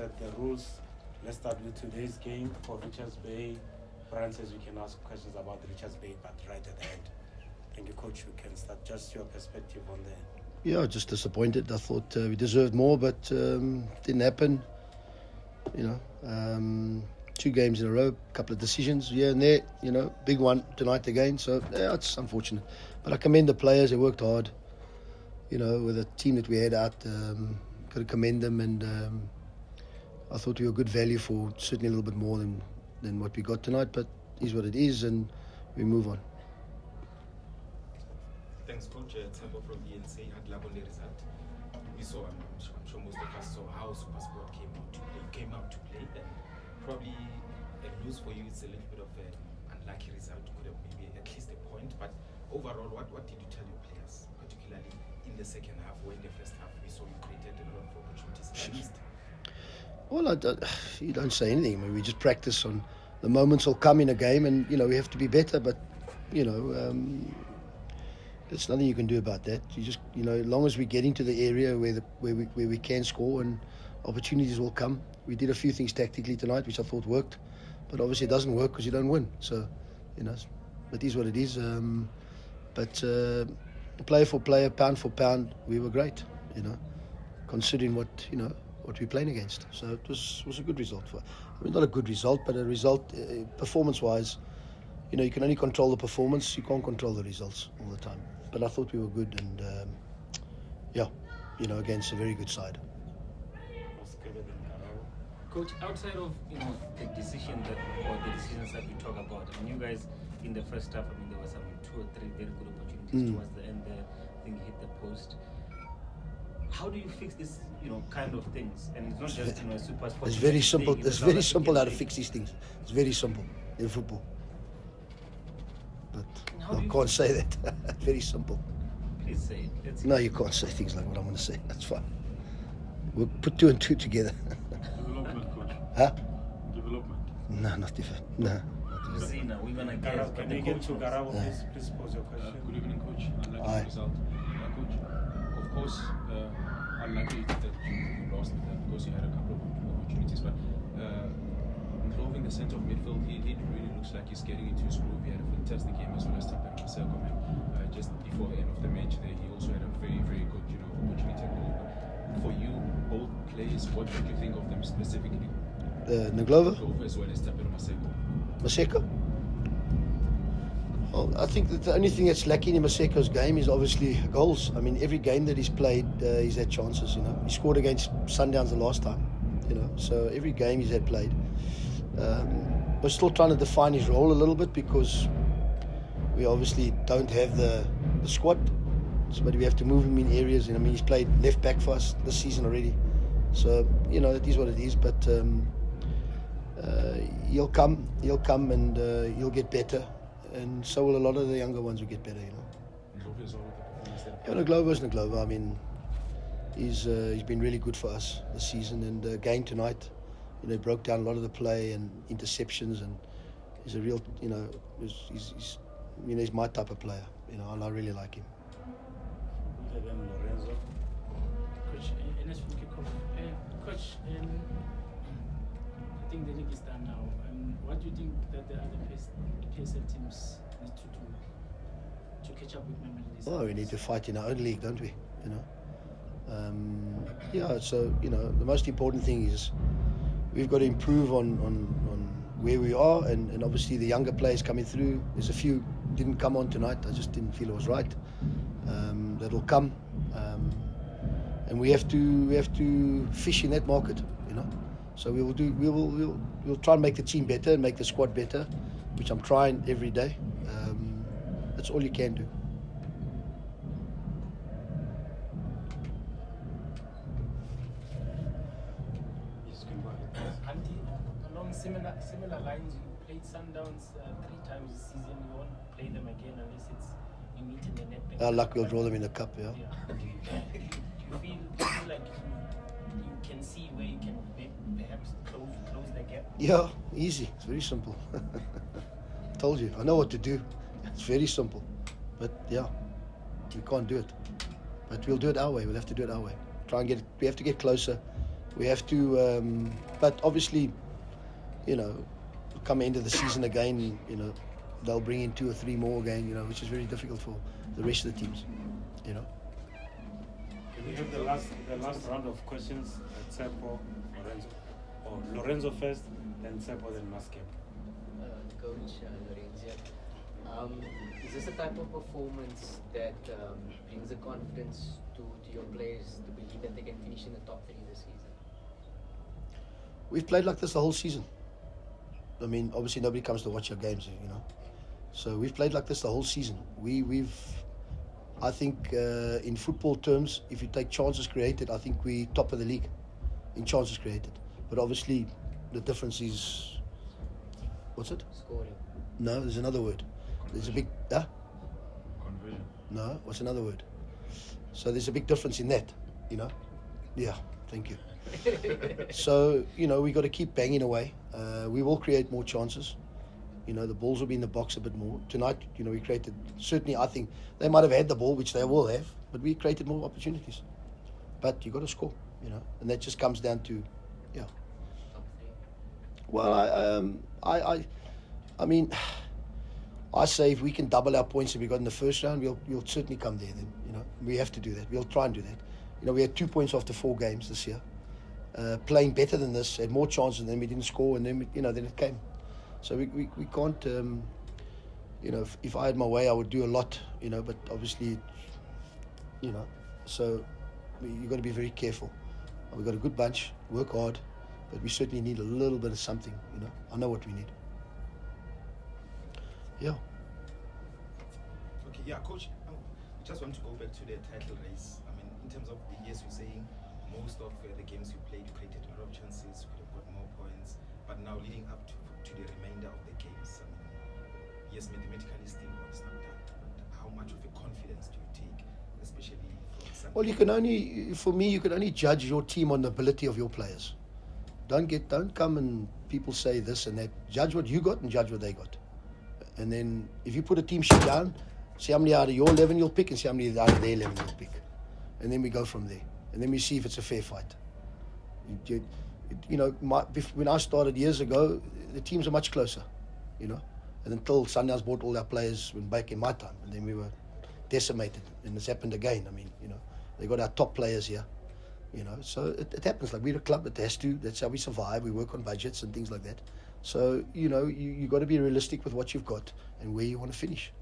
set the rules. Let's start with today's game for Richards Bay. Brian says we can ask questions about Richards Bay, but right at the end. Thank you, Coach. You can start just your perspective on that. Yeah, just disappointed. I thought we deserved more, but didn't happen. 2 games in a row, a couple of decisions here and there. Big one tonight again. So yeah, it's unfortunate. But I commend the players. They worked hard. With the team that we had out, got to commend them. And I thought we were good value for certainly a little bit more than what we got tonight. But it is what it is, and we move on. Thanks, Coach. Tempo from ENC had love on the result. We saw, I'm sure most of us saw how SuperSport came out to play. And probably a lose for you is a little bit of an unlucky result. Could have maybe at least a point. But overall, what did you tell your players, particularly in the second half, or in the first half? We saw you created a lot of opportunities. At least. Well, you don't say anything. I mean, we just practice on the moments will come in a game, and we have to be better. But there's nothing you can do about that. You just, as long as we get into the area where we can score and opportunities will come. We did a few things tactically tonight, which I thought worked, but obviously it doesn't work because you don't win. So, it is what it is. But player for player, pound for pound, we were great. Considering what we're playing against. So it was a good result not a good result, but a result performance-wise. You can only control the performance. You can't control the results all the time. But I thought we were good, and against a very good side. Coach, outside of the decisions that we talk about, you guys in the first half, there were some 2 or 3 very good opportunities towards the end there. I think you hit the post. How do you fix this, kind of things? And it's not just SuperSport. It's very simple. It's very simple how to fix these things. It's very simple in football. But I can't say that. Very simple. Please say it. No, you can't say things like what I'm going to say. That's fine. We'll put 2 and 2 together. Development, Coach. Huh? Development. No, not even. No. See, now we're going to get. Can you get to Garabo, please pose your question. Good evening, Coach. Unlucky result. Coach, of course, unlucky that you lost because you had a couple of opportunities, but involving the centre of midfield, it really looks like he's getting into his groove. He had a fantastic game as well as Tapper Marcel. Just before the end of the match there, he also had a very, very good opportunity at goal. But for you, both players, what did you think of them specifically? Naglova? Naglova as well as Tapper Marcel. Maseko? Well, I think that the only thing that's lacking in Maseko's game is obviously goals. Every game that he's played, he's had chances. He scored against Sundowns the last time. So every game he's had played. We're still trying to define his role a little bit because we obviously don't have the squad, but we have to move him in areas. He's played left back for us this season already, so it is what it is. But he'll come, and he'll get better, and so will a lot of the younger ones who get better. Glover's Glover. He's been really good for us this season, and again tonight. Broke down a lot of the play and interceptions, and he's a real, he's my type of player, and I really like him. Coach, Coach, I think the league is done now. What do you think that the other PSL teams need to do to catch up with Mamelodi? Oh, we need to fight in our own league, don't we? So the most important thing is we've got to improve on where we are, and obviously the younger players coming through. There's a few didn't come on tonight. I just didn't feel it was right. That'll come, and we have to fish in that market, So we'll try and make the team better and make the squad better, which I'm trying every day. That's all you can do. Similar lines, you played Sundowns 3 times this season. You won't play them again unless it's you meet in the net. Our luck, we'll draw them in the cup, yeah. Do you feel like you can see where you can perhaps close the gap? Yeah, easy. It's very simple. Told you, I know what to do. It's very simple, but yeah, we can't do it. But we'll do it our way. We'll have to do it our way. We have to get closer We have to, but obviously, you know, come end of the season again, you know, they'll bring in 2 or 3 more again, you know, which is very difficult for the rest of the teams, you know. Can we have the last round of questions? Tsepo, Lorenzo, or Lorenzo first, then Tsepo, then Maskep. Coach Lorenzo, is this a type of performance that brings the confidence to your players to believe that they can finish in the top 3 this season? We've played like this the whole season. I mean, obviously nobody comes to watch our games, you know. So we've played like this the whole season. I think in football terms, if you take chances created, I think we top of the league in chances created. But obviously, the difference is, what's it? Scoring. No, there's another word. There's a big, Conversion. no, what's another word? So there's a big difference in that, you know. Yeah, thank you. So, you know, we got to keep banging away. We will create more chances. You know, the balls will be in the box a bit more. Tonight, you know, we created, certainly I think they might have had the ball, which they will have, but we created more opportunities. But you got to score, you know, and that just comes down to, yeah. Top 3. Well, I mean, I say if we can double our points that we got in the first round, we'll certainly come there then, you know. We have to do that. We'll try and do that. You know, we had 2 points after 4 games this year. Playing better than this, had more chances, and then we didn't score, and then, you know, then it came. So we can't, you know, if I had my way, I would do a lot, you know, but obviously, you know, so you've got to be very careful. We've got a good bunch, work hard, but we certainly need a little bit of something, you know. I know what we need. Yeah. Okay, yeah, Coach, I just want to go back to the title race. I mean, in terms of, yes, you're saying most of the games you played, you created a lot of chances, you could have got more points, but now leading up to the remainder of the games, I mean, yes, mathematically still it's not done, but how much of a confidence do you take, especially from some... Well, you can only, for me, you can only judge your team on the ability of your players. Don't come and people say this and that. Judge what you got and judge what they got. And then if you put a team sheet down, see how many out of your 11 you'll pick and see how many out of their 11 you'll pick. And then we go from there. And then we see if it's a fair fight. You know, when I started years ago, the teams are much closer, you know. And until Sundowns bought all our players back in my time, and then we were decimated. And it's happened again. I mean, you know, they got our top players here, you know. So it happens. Like, we're a club, it has to. That's how we survive. We work on budgets and things like that. So, you know, you got to be realistic with what you've got and where you want to finish.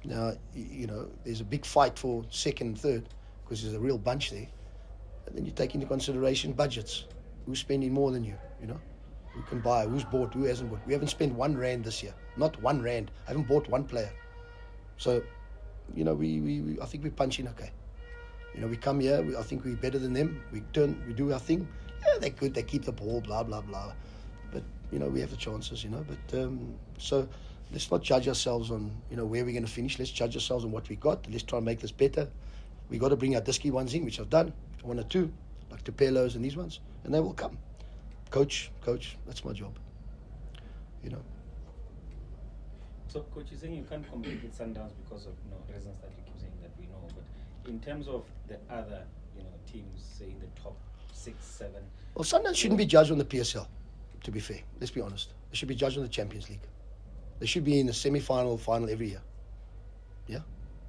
Now, you know, there's a big fight for second and third because there's a real bunch there. And then you take into consideration budgets. Who's spending more than you, you know? Who can buy, who's bought, who hasn't bought. We haven't spent R1 this year. Not R1. I haven't bought one player. So, you know, I think we punch in okay. You know, we come here, I think we're better than them. We do our thing. Yeah, they're good, they keep the ball, blah, blah, blah. But, you know, we have the chances, you know. But, so let's not judge ourselves on, you know, where we're going to finish. Let's judge ourselves on what we got. Let's try and make this better. We got to bring our disky ones in, which I've done. 1 or 2, like Tupelos and these ones, and they will come. Coach, that's my job. You know. So, Coach, you're saying you can't compete with Sundowns because of, you know, reasons that you keep saying that we know. But in terms of the other, you know, teams, say in the top 6, 7. Well, Sundowns shouldn't be judged on the PSL. To be fair, let's be honest. They should be judged on the Champions League. They should be in the semi-final, final every year. Yeah.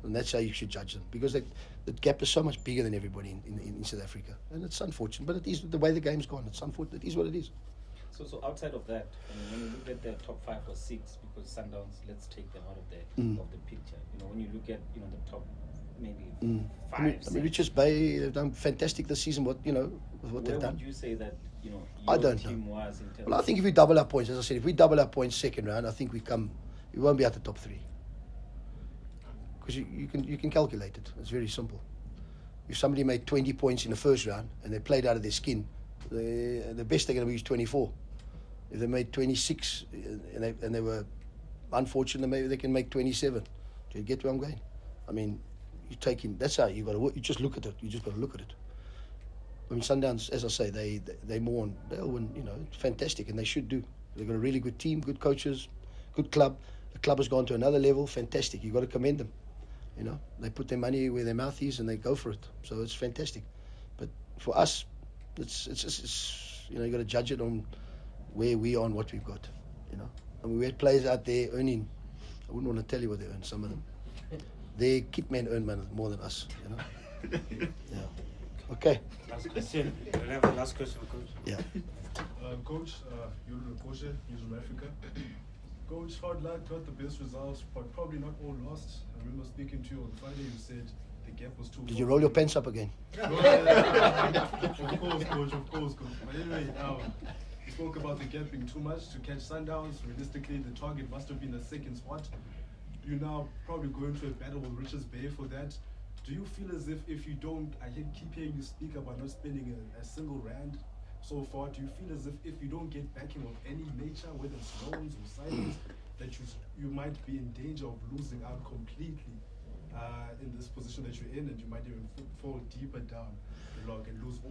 And that's how you should judge them, because the gap is so much bigger than everybody in South Africa, and it's unfortunate. But it is the way the game's gone. It's unfortunate. It is what it is. So outside of that, I mean, when you look at the top 5 or 6, because Sundowns, let's take them out of the picture. You know, when you look at, you know, the top maybe 5. I mean, Richards Bay, they've done fantastic this season. What, you know, with what they've done. Where would you say that, you know, I your don't team know. was in terms? Well, I think if we double our points, as I said, if we double our points second round, I think we won't be at the top 3. Because you can calculate it. It's very simple. If somebody made 20 points in the first round and they played out of their skin, the best they're going to be is 24. If they made 26 and they were unfortunate, maybe they can make 27. Do you get where I'm going? I mean, you take in. That's how you got to work. You just look at it. You just got to look at it. I mean, Sundowns, as I say, they'll win. You know, it's fantastic, and they should do. They've got a really good team, good coaches, good club. The club has gone to another level. Fantastic. You've got to commend them. You know, they put their money where their mouth is and they go for it. So it's fantastic. But for us, It's you know, you got to judge it on where we are and what we've got. You know, I mean, we had players out there earning. I wouldn't want to tell you what they earn. Some of them, their kit men earn more than us. You know. Yeah. Okay. Last question. Can I have the last question, Coach? Yeah. Coach, you're the coach, News from Africa. Coach, hard luck, not the best results, but probably not all lost. I remember speaking to you on Friday. You said the gap was too. Did you roll your pants up again? Of course, coach. But anyway, you spoke about the gap being too much to catch Sundowns. Realistically, the target must have been the second spot. You now probably go into a battle with Richards Bay for that. Do you feel as if you don't, I keep hearing you speak about not spending a single rand so far, do you feel as if you don't get backing of any nature, whether it's loans or signings, that you might be in danger of losing out completely in this position that you're in, and you might even fall deeper down the log and lose all?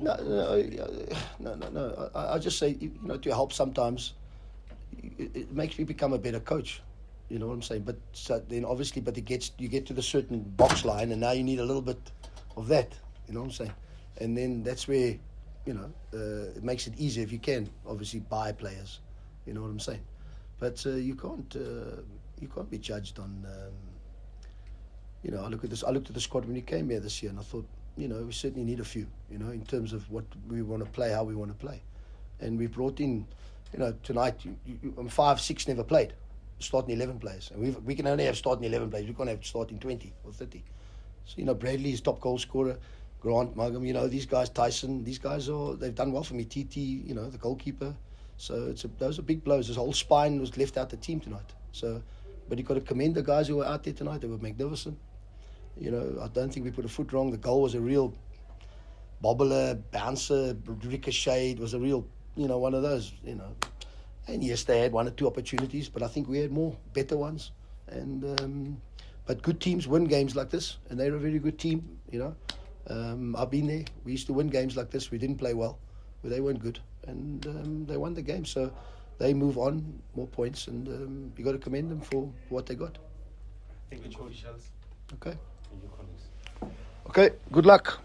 No. I just say, you know, to help sometimes, it makes me become a better coach. You know what I'm saying? But then obviously, you get to the certain box line, and now you need a little bit of that. You know what I'm saying? And then that's where, you know, it makes it easier if you can obviously buy players. You know what I'm saying? But you can't be judged on. You know, I looked at the squad when we came here this year, and I thought, you know, we certainly need a few. You know, in terms of what we want to play, how we want to play, and we brought in, you know, tonight 5, 6 never played. Starting 11 players, and we can only have starting 11 players. We can't have starting 20 or 30. So, you know, Bradley is top goal scorer, Grant, Muggham, you know, these guys, Tyson, these guys they've done well for me. TT, you know, the goalkeeper. So those are big blows. This whole spine was left out the team tonight. So, but you got to commend the guys who were out there tonight. They were magnificent. You know, I don't think we put a foot wrong. The goal was a real bobbler, bouncer, ricochet. It was a real, you know, one of those, you know. And yes, they had 1 or 2 opportunities, but I think we had more better ones. And but good teams win games like this, and they're a very good team. You know, I've been there. We used to win games like this. We didn't play well, but they weren't good, and they won the game. So they move on, more points, and you got to commend them for what they got. Thank you, Coach. Okay. Thank you, colleagues. Okay. Good luck.